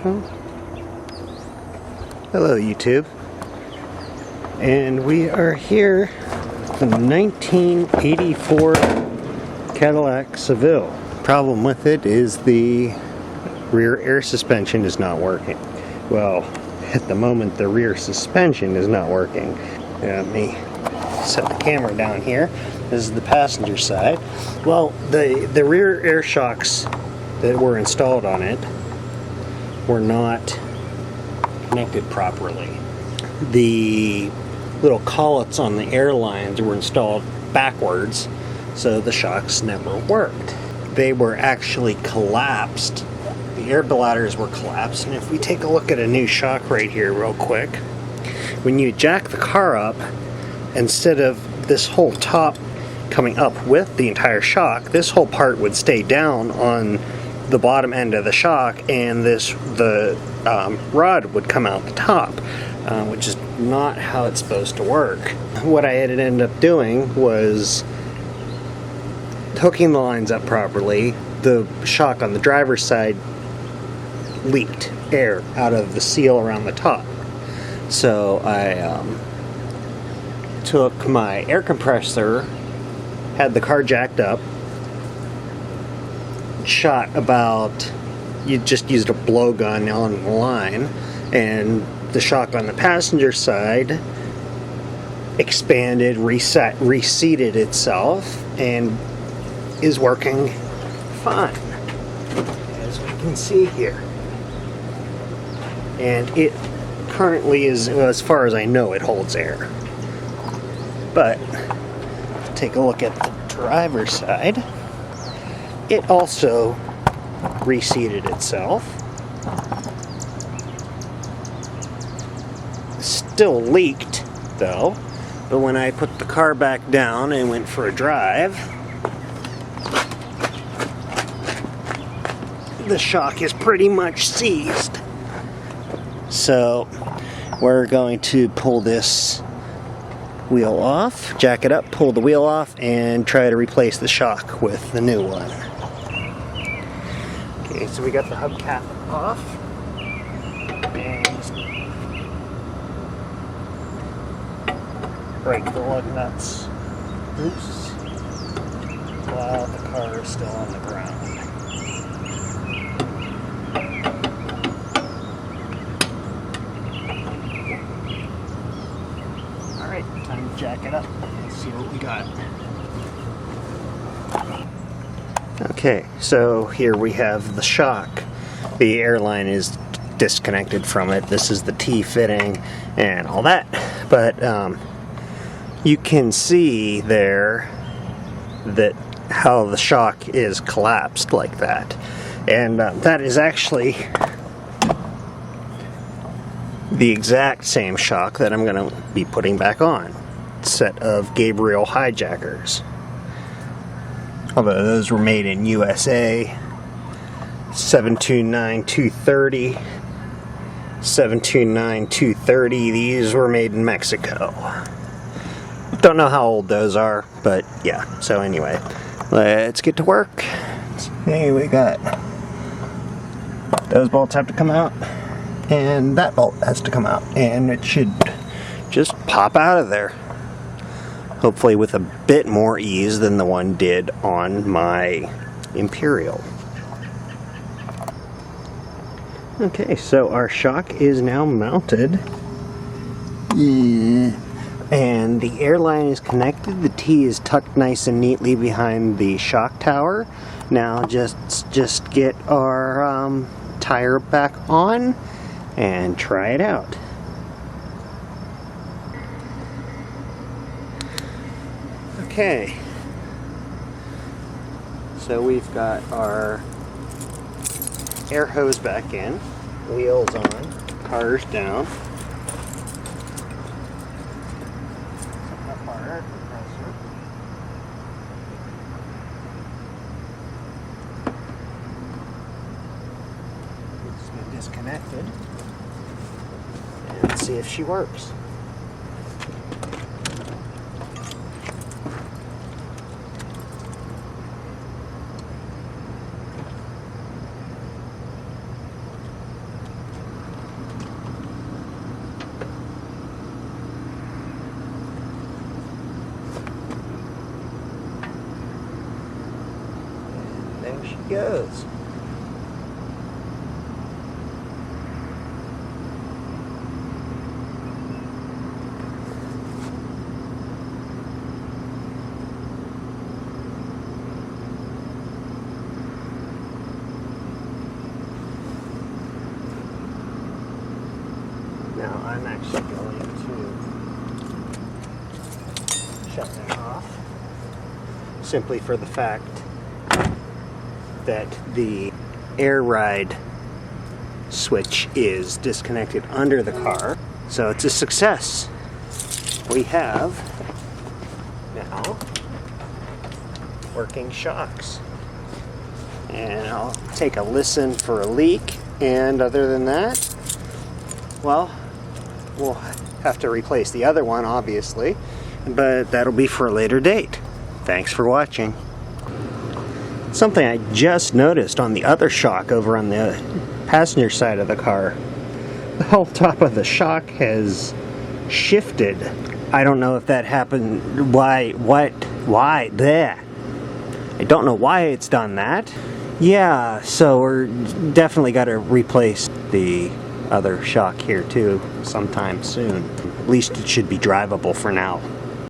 Hello YouTube, and we are here, the 1984 Cadillac Seville. Problem with it is the rear air suspension is not working. Well, at the moment the rear suspension is not working. Let me set the camera down here. This is the passenger side. Well, the rear air shocks that were installed on it were not connected properly. The little collets on the air lines were installed backwards, so the shocks never worked. They were actually collapsed. The air bladders were collapsed, and if we take a look at a new shock right here real quick, when you jack the car up, instead of this whole top coming up with the entire shock, this whole part would stay down on the bottom end of the shock, and the rod would come out the top, which is not how it's supposed to work. What I had ended up doing was hooking the lines up properly. The shock on the driver's side leaked air out of the seal around the top, so I took my air compressor, had the car jacked up, shot about, you just used a blowgun on the line, and the shock on the passenger side expanded, reseated itself, and is working fine, as we can see here. And it currently is, as far as I know, it holds air. But take a look at the driver's side. It also reseated itself. Still leaked though, but when I put the car back down and went for a drive, the shock is pretty much seized. So we're going to pull this wheel off, jack it up, pull the wheel off, and try to replace the shock with the new one. Okay, so we got the hubcap off, and just break the lug nuts loose while the car is still on the ground. Alright, time to jack it up and see what we got. Okay, so here we have the shock. The airline is disconnected from it. This is the T-fitting and all that. But you can see there that how the shock is collapsed like that. And that is actually the exact same shock that I'm going to be putting back on. Set of Gabriel hijackers. Although those were made in USA. 729-230. 729-230. These were made in Mexico. Don't know how old those are, but yeah. So anyway, let's get to work. Hey, we got those bolts have to come out, and that bolt has to come out, and it should just pop out of there. Hopefully with a bit more ease than the one did on my Imperial. Okay, so our shock is now mounted. And the airline is connected. The T is tucked nice and neatly behind the shock tower. Now just get our tire back on and try it out. Okay, so we've got our air hose back in, wheels on, cars down. Set up our air compressor. It's been disconnected. And see if she works. There she goes. Now I'm actually going to shut that off, simply for the fact that the air ride switch is disconnected under the car. So it's a success. We have now working shocks. And I'll take a listen for a leak, and other than that, well, we'll have to replace the other one, obviously, but that'll be for a later date. Thanks for watching. Something I just noticed on the other shock over on the passenger side of the car, the whole top of the shock has shifted. I don't know if that happened, why, there. I don't know why it's done that. Yeah, so we're definitely got to replace the other shock here too sometime soon. At least it should be drivable for now.